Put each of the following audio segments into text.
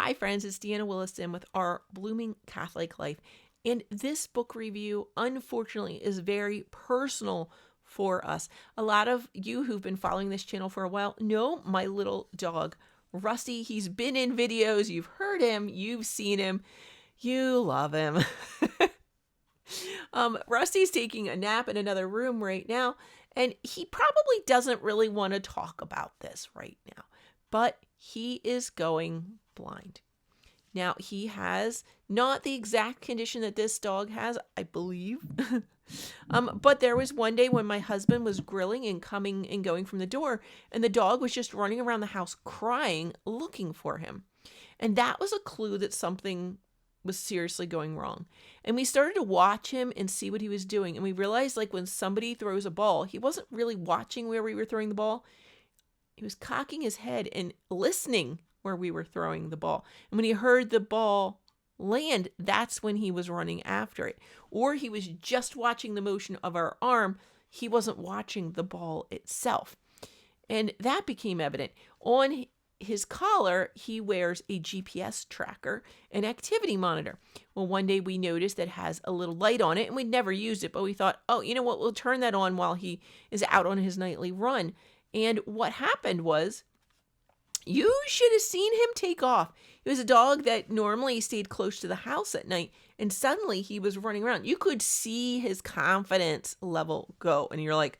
Hi, friends. It's Deanna Willison with Our Blooming Catholic Life. And this book review, unfortunately, is very personal for us. A lot of you who've been following this channel for a while know my little dog, Rusty. He's been in videos. You've heard him. You've seen him. You love him. Rusty's taking a nap in another room right now, and he probably doesn't really want to talk about this right now, but he is going blind. Now, he has not the exact condition that this dog has, I believe. But there was one day when my husband was grilling and coming and going from the door, and the dog was just running around the house crying, looking for him. And that was a clue that something was seriously going wrong. And we started to watch him and see what he was doing. And we realized, like, when somebody throws a ball, he wasn't really watching where we were throwing the ball. He was cocking his head and listening where we were throwing the ball. And when he heard the ball land, that's when he was running after it. Or he was just watching the motion of our arm. He wasn't watching the ball itself. And that became evident. On his collar, he wears a GPS tracker, an activity monitor. Well, one day we noticed that it has a little light on it, and we'd never used it, but we thought, oh, you know what, we'll turn that on while he is out on his nightly run. And what happened was, you should have seen him take off. It was a dog that normally stayed close to the house at night, and suddenly he was running around. You could see his confidence level go, and you're like,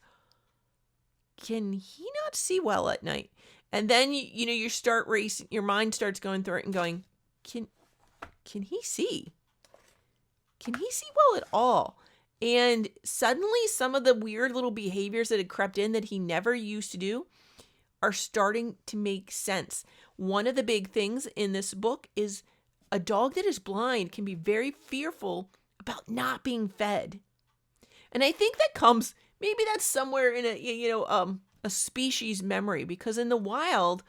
can he not see well at night? And then you start racing. Your mind starts going through it and going, can he see? Can he see well at all? And suddenly, some of the weird little behaviors that had crept in that he never used to do are starting to make sense. One of the big things in this book is a dog that is blind can be very fearful about not being fed. And I think that comes, maybe that's somewhere in a species memory, because in the wild,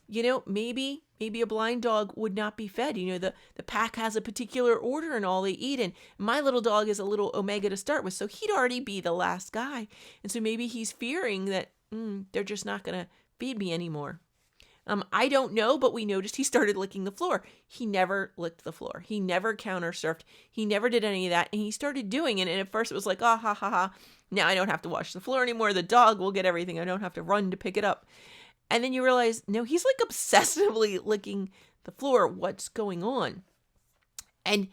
maybe a blind dog would not be fed. The pack has a particular order in all they eat, and my little dog is a little omega to start with, so he'd already be the last guy. And so maybe he's fearing that they're just not going to feed me anymore. I don't know, but we noticed he started licking the floor. He never licked the floor. He never counter-surfed. He never did any of that, and he started doing it, and at first it was like, ha ha ha. Now I don't have to wash the floor anymore. The dog will get everything. I don't have to run to pick it up. And then you realize, no, he's like obsessively licking the floor. What's going on? And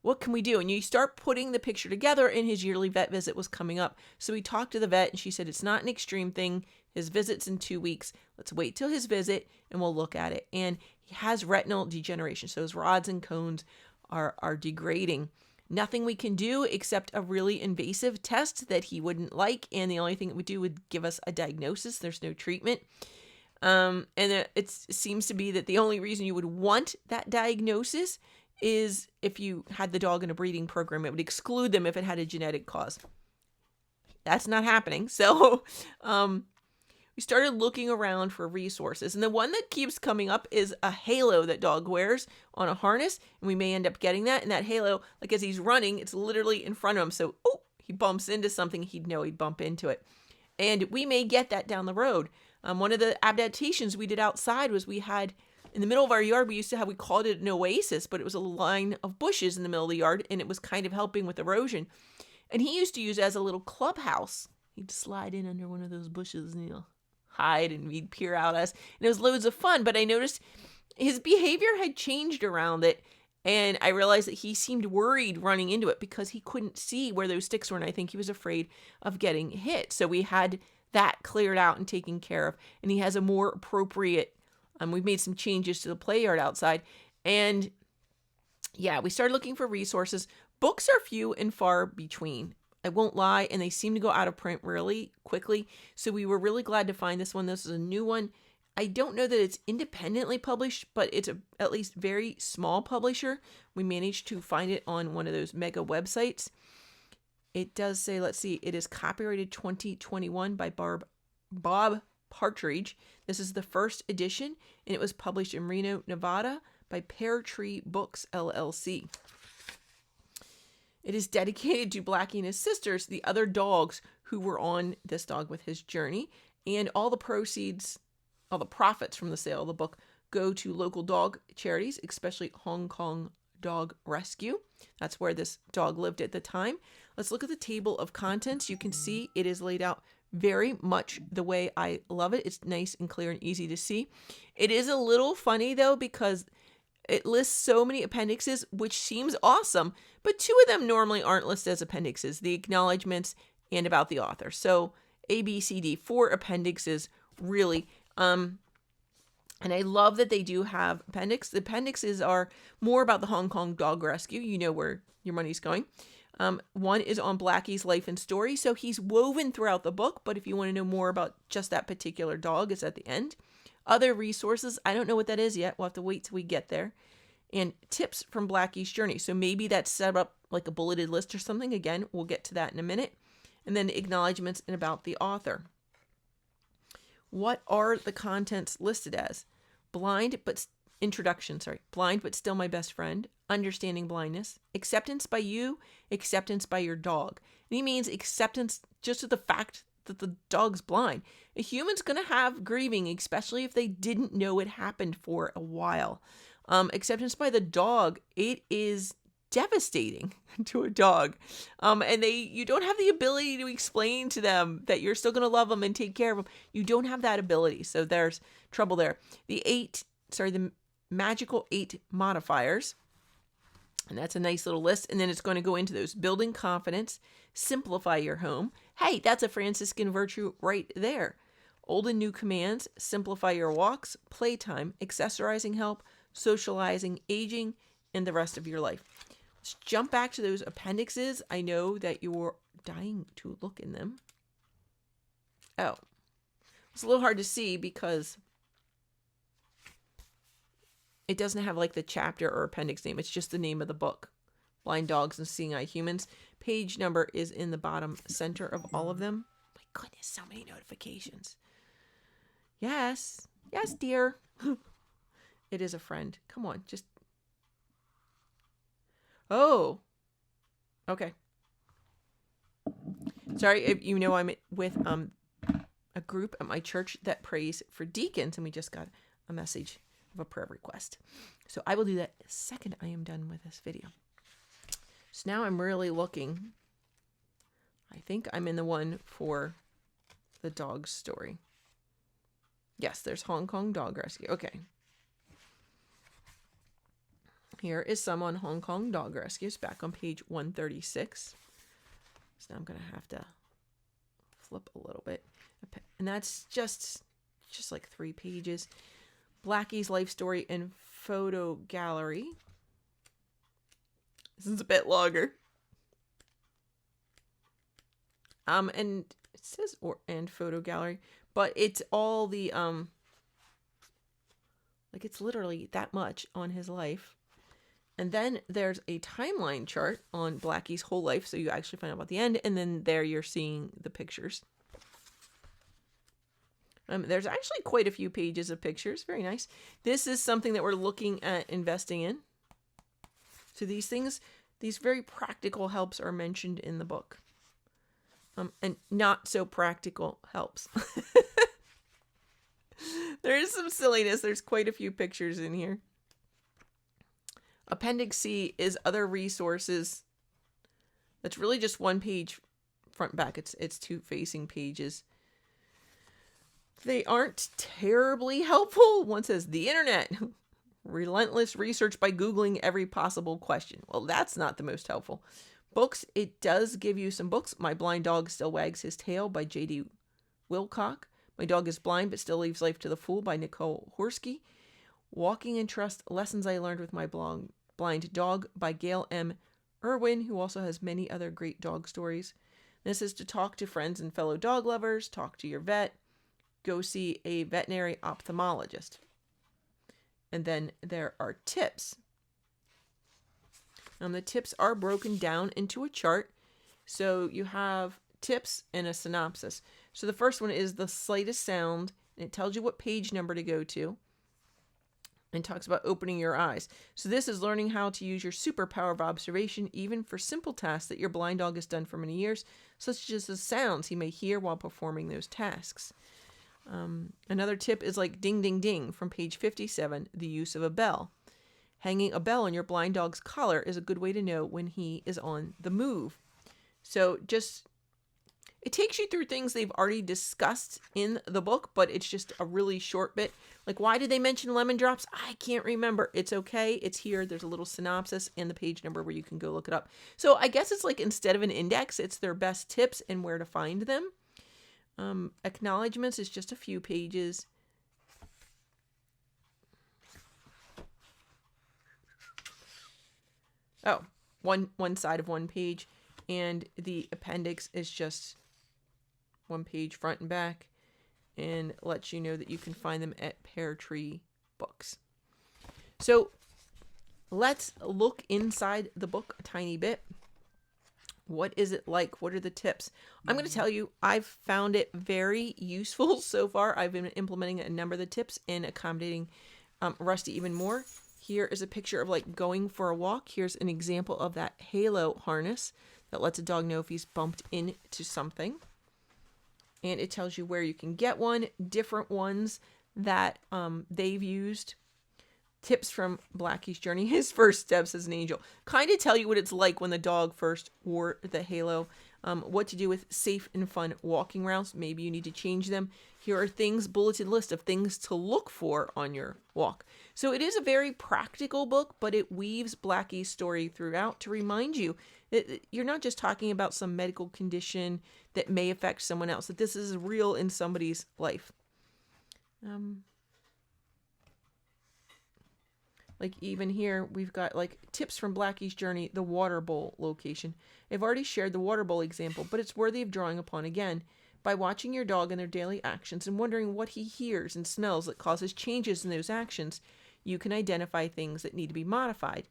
what can we do? And you start putting the picture together, and his yearly vet visit was coming up. So we talked to the vet, and she said, it's not an extreme thing. His visit's in 2 weeks. Let's wait till his visit, and we'll look at it. And he has retinal degeneration. So his rods and cones are degrading. Nothing we can do except a really invasive test that he wouldn't like. And the only thing it would do would give us a diagnosis. There's no treatment. And it seems to be that the only reason you would want that diagnosis is if you had the dog in a breeding program. It would exclude them if it had a genetic cause. That's not happening. So we started looking around for resources. And the one that keeps coming up is a halo that dog wears on a harness. And we may end up getting that. And that halo, like as he's running, it's literally in front of him. So he bumps into something, he'd know he'd bump into it. And we may get that down the road. One of the adaptations we did outside was we had, in the middle of our yard, we called it an oasis, but it was a line of bushes in the middle of the yard, and it was kind of helping with erosion. And he used to use it as a little clubhouse. He'd slide in under one of those bushes and hide, and we'd peer out us. And it was loads of fun, but I noticed his behavior had changed around it, and I realized that he seemed worried running into it because he couldn't see where those sticks were, and I think he was afraid of getting hit. So we had that cleared out and taken care of, and he has a more appropriate, we've made some changes to the play yard outside, and yeah, we started looking for resources. Books are few and far between, I won't lie, and they seem to go out of print really quickly, so we were really glad to find this one. This is a new one. I don't know that it's independently published, but it's a at least very small publisher. We managed to find it on one of those mega websites. It does say, let's see, it is copyrighted 2021 by Bob Patridge. This is the first edition, and it was published in Reno, Nevada by Pear Tree Books, LLC. It is dedicated to Blackie and his sisters, the other dogs who were on this dog with his journey, and all the proceeds, all the profits from the sale of the book go to local dog charities, especially Hong Kong Dog Rescue. That's where this dog lived at the time. Let's look at the table of contents. You can see it is laid out very much the way I love it. It's nice and clear and easy to see. It is a little funny though, because it lists so many appendixes, which seems awesome, but 2 of them normally aren't listed as appendixes, the acknowledgments and about the author. So A, B, C, D, 4 appendixes really. And I love that they do have appendix. The appendixes are more about the Hong Kong Dog Rescue. You know where your money's going. One is on Blackie's life and story. So he's woven throughout the book, but if you want to know more about just that particular dog, it's at the end. Other resources, I don't know what that is yet. We'll have to wait till we get there. And tips from Blackie's journey. So maybe that's set up like a bulleted list or something. Again, we'll get to that in a minute. And then acknowledgments and about the author. What are the contents listed as? Blind but still my best friend, understanding blindness, acceptance by you, acceptance by your dog. And he means acceptance just of the fact that the dog's blind. A human's going to have grieving, especially if they didn't know it happened for a while. Acceptance by the dog, it is devastating to a dog. And you don't have the ability to explain to them that you're still going to love them and take care of them. You don't have that ability. So there's trouble there. The magical 8 modifiers. And that's a nice little list. And then it's going to go into those: building confidence, simplify your home. Hey, that's a Franciscan virtue right there. Old and new commands, simplify your walks, playtime, accessorizing help, socializing, aging, and the rest of your life. Let's jump back to those appendixes. I know that you're dying to look in them. Oh, it's a little hard to see because it doesn't have like the chapter or appendix name. It's just the name of the book. Blind Dogs and Seeing Eye Humans. Page number is in the bottom center of all of them. My goodness, so many notifications. Yes. Yes, dear. It is a friend. Come on, just... Oh. Okay. Sorry, I'm with a group at my church that prays for deacons, and we just got a message of a prayer request. So I will do that the second I am done with this video. So now I'm really looking. I think I'm in the one for the dog story. Yes, there's Hong Kong Dog Rescue. Okay. Here is some on Hong Kong Dog Rescues, back on page 136. So now I'm going to have to flip a little bit. And that's just like 3 pages. Blackie's life story and photo gallery. This is a bit longer. And it says and photo gallery, but it's all the like it's literally that much on his life. And then there's a timeline chart on Blackie's whole life, so you actually find out about the end, and then there you're seeing the pictures. There's actually quite a few pages of pictures. Very nice. This is something that we're looking at investing in. So these things, these very practical helps are mentioned in the book. And not so practical helps. There is some silliness. There's quite a few pictures in here. Appendix C is other resources. That's really just 1 page front and back. It's 2 facing pages. They aren't terribly helpful. One says the internet. Relentless research by Googling every possible question. Well, that's not the most helpful. Books, it does give you some books. My Blind Dog Still Wags His Tail by J.D. Wilcock. My Dog is Blind but Still Leaves Life to the Full by Nicole Horsky. Walking in Trust, Lessons I Learned with My Blind Dog by Gail M. Irwin, who also has many other great dog stories. This is to talk to friends and fellow dog lovers, talk to your vet, go see a veterinary ophthalmologist. And then there are tips. The tips are broken down into a chart. So you have tips and a synopsis. So the first one is the slightest sound, and it tells you what page number to go to. And talks about opening your eyes. So this is learning how to use your superpower of observation, even for simple tasks that your blind dog has done for many years, such as the sounds he may hear while performing those tasks. Another tip is like ding, ding, ding from page 57, the use of a bell. Hanging a bell on your blind dog's collar is a good way to know when he is on the move. So just, it takes you through things they've already discussed in the book, but it's just a really short bit. Like, why did they mention lemon drops? I can't remember. It's okay. It's here. There's a little synopsis and the page number where you can go look it up. So I guess it's like, instead of an index, it's their best tips and where to find them. Acknowledgements is just a few pages. Oh, one side of one page, and the appendix is just one page front and back, and lets you know that you can find them at Pear Tree Books. So let's look inside the book a tiny bit. What is it like? What are the tips? I'm going to tell you, I've found it very useful so far. I've been implementing a number of the tips and accommodating Rusty even more. Here is a picture of like going for a walk. Here's an example of that halo harness that lets a dog know if he's bumped into something. And it tells you where you can get one, different ones that they've used. Tips from Blackie's journey, his first steps as an angel. Kind of tell you what it's like when the dog first wore the halo. What to do with safe and fun walking routes. Maybe you need to change them. Here are things, bulleted list of things to look for on your walk. So it is a very practical book, but it weaves Blackie's story throughout to remind you that you're not just talking about some medical condition that may affect someone else, that this is real in somebody's life. Like even here, we've got like tips from Blackie's journey, the water bowl location. I've already shared the water bowl example, but it's worthy of drawing upon again. By watching your dog in their daily actions and wondering what he hears and smells that causes changes in those actions, you can identify things that need to be modified.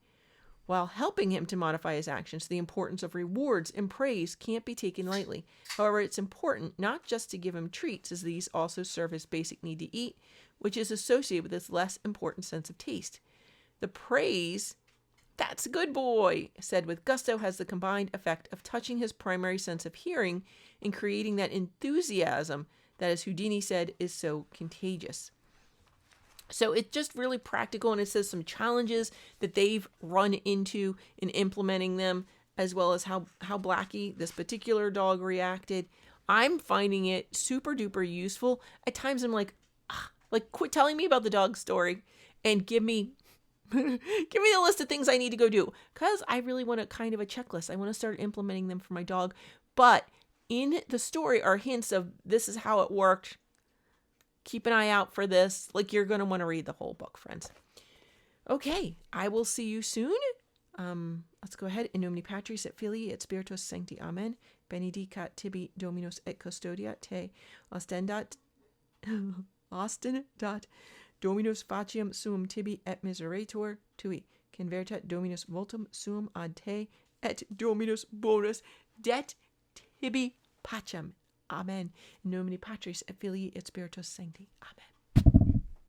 While helping him to modify his actions, the importance of rewards and praise can't be taken lightly. However, it's important not just to give him treats, as these also serve his basic need to eat, which is associated with his less important sense of taste. The praise, "That's a good boy," said with gusto, has the combined effect of touching his primary sense of hearing and creating that enthusiasm that, as Houdini said, is so contagious. So it's just really practical, and it says some challenges that they've run into in implementing them, as well as how Blackie, this particular dog, reacted. I'm finding it super duper useful. At times I'm like quit telling me about the dog story and give me the list of things I need to go do, because I really want a kind of a checklist. I want to start implementing them for my dog. But in the story are hints of this is how it worked. Keep an eye out for this. Like, you're going to want to read the whole book, friends. Okay, I will see you soon. Let's go ahead. In nomine Patris et Filii et Spiritus Sancti. Amen. Benedicat tibi Dominus et custodia te ostendat Dominus faciam suum tibi et miseretur tui. Convertat Dominus multum suum ad te et Dominus bonus det tibi pacem. Amen. In nomine Patris et Filii et Spiritus Sancti. Amen.